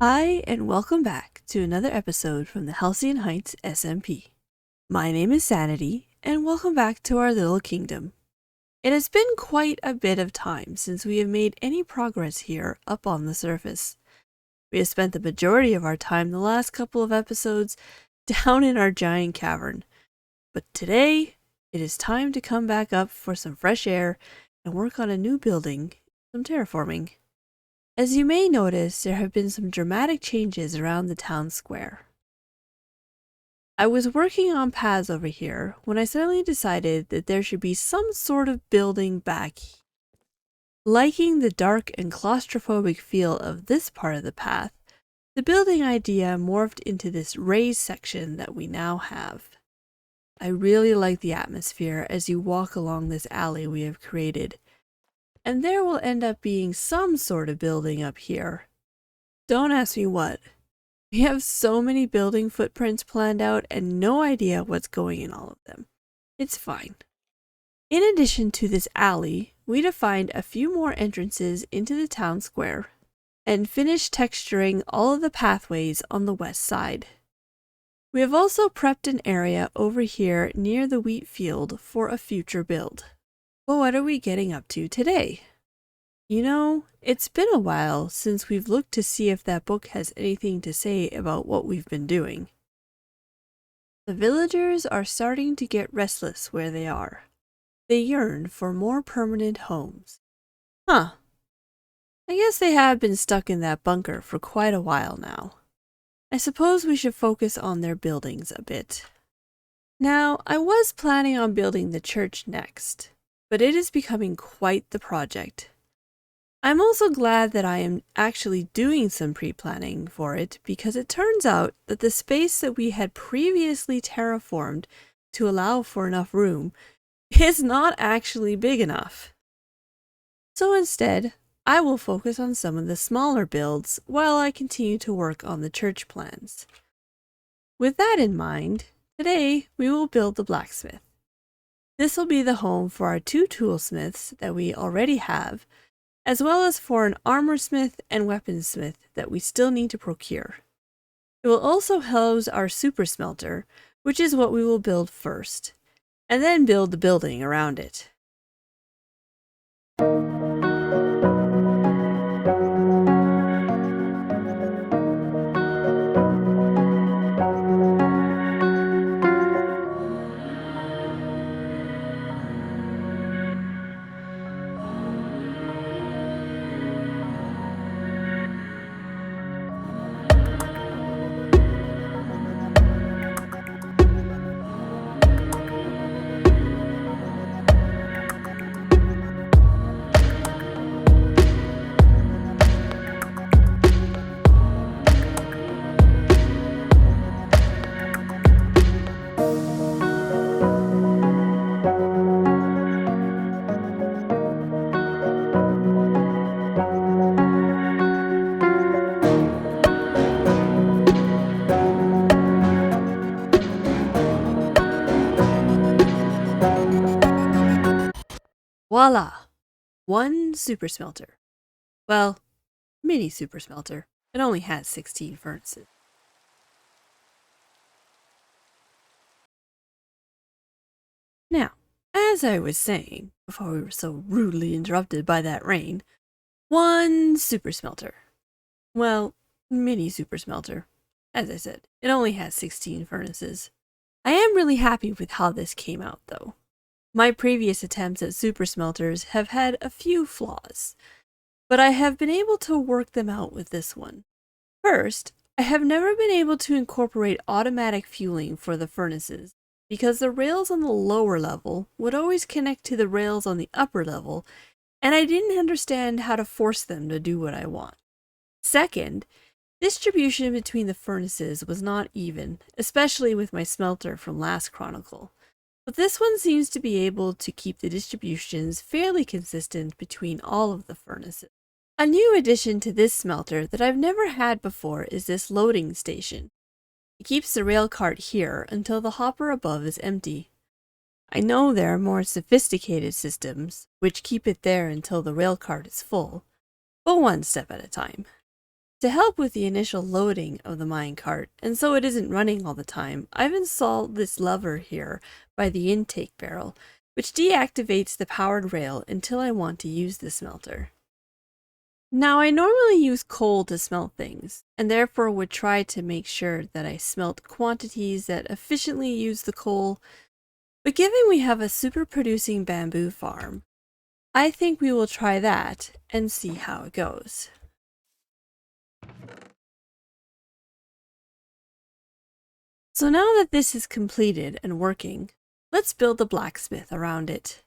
Hi, and welcome back to another episode from the Halcyon Heights SMP. My name is Sanity, and welcome back to our little kingdom. It has been quite a bit of time since we have made any progress here up on the surface. We have spent the majority of our time the last couple of episodes down in our giant cavern, but today it is time to come back up for some fresh air and work on a new building, some terraforming. As you may notice, there have been some dramatic changes around the town square. I was working on paths over here when I suddenly decided that there should be some sort of building back here. Liking the dark and claustrophobic feel of this part of the path, the building idea morphed into this raised section that we now have. I really like the atmosphere as you walk along this alley we have created. And there will end up being some sort of building up here. Don't ask me what. We have so many building footprints planned out and no idea what's going in all of them. It's fine. In addition to this alley, we defined a few more entrances into the town square and finished texturing all of the pathways on the west side. We have also prepped an area over here near the wheat field for a future build. Well, what are we getting up to today? You know, it's been a while since we've looked to see if that book has anything to say about what we've been doing. The villagers are starting to get restless where they are. They yearn for more permanent homes. Huh. I guess they have been stuck in that bunker for quite a while now. I suppose we should focus on their buildings a bit. Now, I was planning on building the church next, but it is becoming quite the project. I'm also glad that I am actually doing some pre-planning for it because it turns out that the space that we had previously terraformed to allow for enough room is not actually big enough. So instead, I will focus on some of the smaller builds while I continue to work on the church plans. With that in mind, today we will build the blacksmith. This will be the home for our 2 toolsmiths that we already have, as well as for an armorsmith and weaponsmith that we still need to procure. It will also house our supersmelter, which is what we will build first, and then build the building around it. Voila! 1 supersmelter. Well, mini supersmelter. It only has 16 furnaces. Now, as I was saying, before we were so rudely interrupted by that rain, 1 supersmelter. Well, mini supersmelter. As I said, it only has 16 furnaces. I am really happy with how this came out, though. My previous attempts at supersmelters have had a few flaws, but I have been able to work them out with this one. First, I have never been able to incorporate automatic fueling for the furnaces, because the rails on the lower level would always connect to the rails on the upper level, and I didn't understand how to force them to do what I want. Second, distribution between the furnaces was not even, especially with my smelter from last Chronicle. But this one seems to be able to keep the distributions fairly consistent between all of the furnaces. A new addition to this smelter that I've never had before is this loading station. It keeps the rail cart here until the hopper above is empty. I know there are more sophisticated systems, which keep it there until the rail cart is full, but one step at a time. To help with the initial loading of the minecart, and so it isn't running all the time, I've installed this lever here by the intake barrel, which deactivates the powered rail until I want to use the smelter. Now, I normally use coal to smelt things, and therefore would try to make sure that I smelt quantities that efficiently use the coal, but given we have a super producing bamboo farm, I think we will try that and see how it goes. So now that this is completed and working, let's build the blacksmith around it.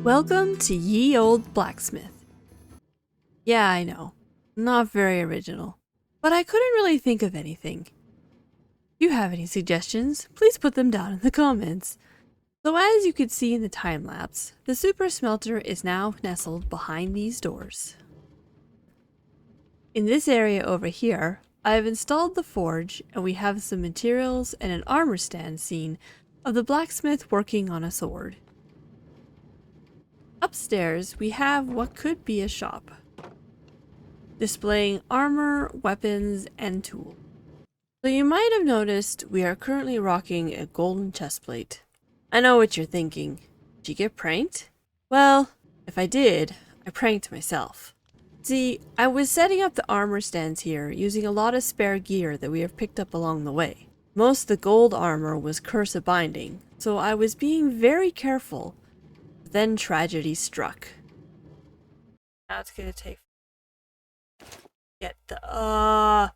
Welcome to Ye Old Blacksmith. Yeah, I know, not very original, but I couldn't really think of anything. If you have any suggestions, please put them down in the comments. So as you could see in the time lapse, the super smelter is now nestled behind these doors. In this area over here, I have installed the forge, and we have some materials and an armor stand scene of the blacksmith working on a sword. Upstairs, we have what could be a shop, displaying armor, weapons, and tools. So you might have noticed we are currently rocking a golden chestplate. I know what you're thinking. Did you get pranked? Well, if I did, I pranked myself. See, I was setting up the armor stands here using a lot of spare gear that we have picked up along the way. Most of the gold armor was curse of binding, so I was being very careful. But then tragedy struck. Now it's gonna take... Get the...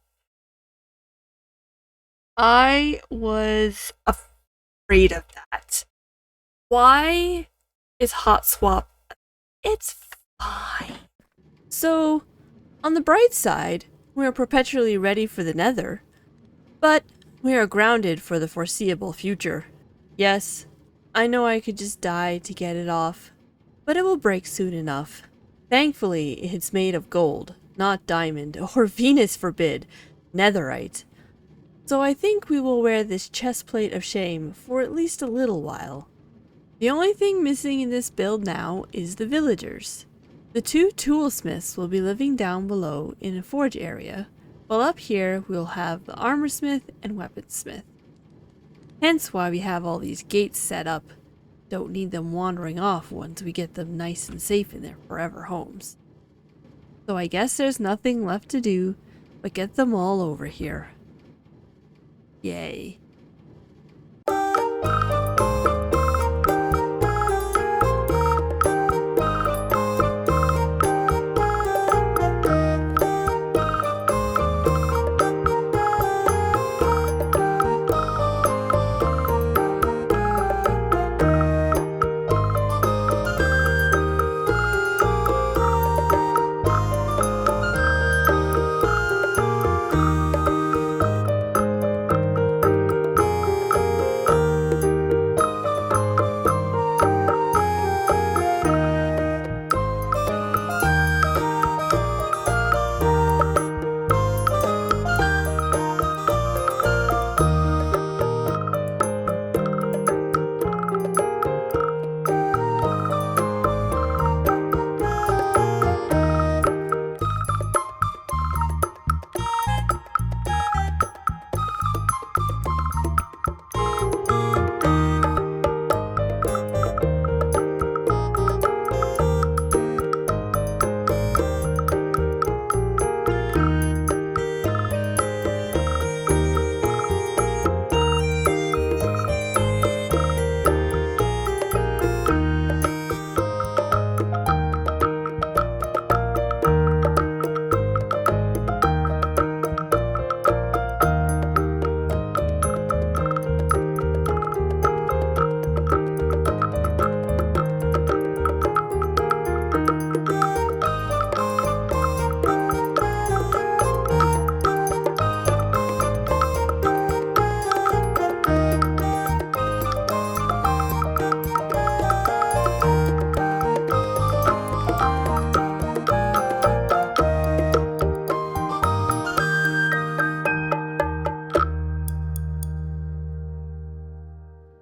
I was afraid of that. Why is hot swap? It's fine. So, on the bright side, we are perpetually ready for the nether, but we are grounded for the foreseeable future. Yes, I know I could just die to get it off, but it will break soon enough. Thankfully, it's made of gold, not diamond, or Venus forbid, netherite. So I think we will wear this chestplate of shame for at least a little while. The only thing missing in this build now is the villagers. The 2 toolsmiths will be living down below in a forge area, while up here we'll have the armorsmith and weaponsmith. Hence why we have all these gates set up. Don't need them wandering off once we get them nice and safe in their forever homes. So I guess there's nothing left to do but get them all over here. Yay.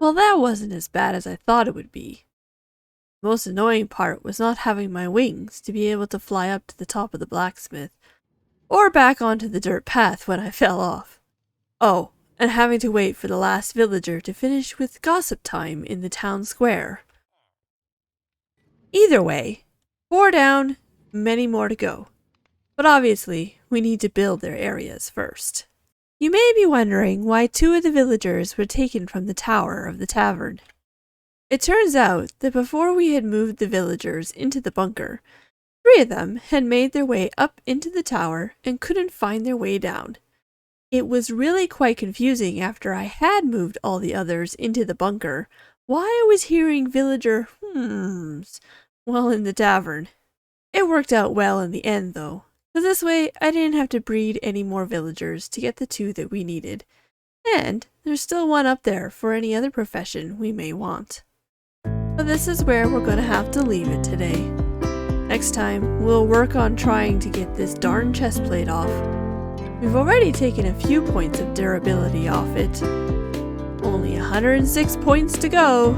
Well, that wasn't as bad as I thought it would be. The most annoying part was not having my wings to be able to fly up to the top of the blacksmith, or back onto the dirt path when I fell off. Oh, and having to wait for the last villager to finish with gossip time in the town square. Either way, 4 down, many more to go. But obviously, we need to build their areas first. You may be wondering why 2 of the villagers were taken from the tower of the tavern. It turns out that before we had moved the villagers into the bunker, 3 of them had made their way up into the tower and couldn't find their way down. It was really quite confusing after I had moved all the others into the bunker, why I was hearing villager hmms while in the tavern. It worked out well in the end though, because this way I didn't have to breed any more villagers to get the 2 that we needed. And there's still 1 up there for any other profession we may want. But this is where we're going to have to leave it today. Next time, we'll work on trying to get this darn chestplate off. We've already taken a few points of durability off it. Only 106 points to go.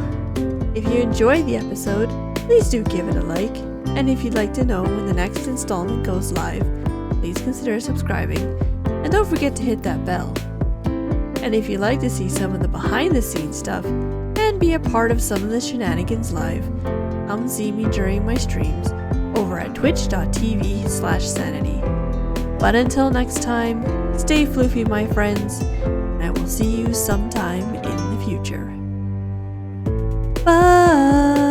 If you enjoyed the episode, please do give it a like. And if you'd like to know when the next installment goes live, please consider subscribing. And don't forget to hit that bell. And if you'd like to see some of the behind the scenes stuff and be a part of some of the shenanigans live, come see me during my streams over at twitch.tv/sanity. But until next time, stay floofy, my friends, and I will see you sometime in the future. Bye!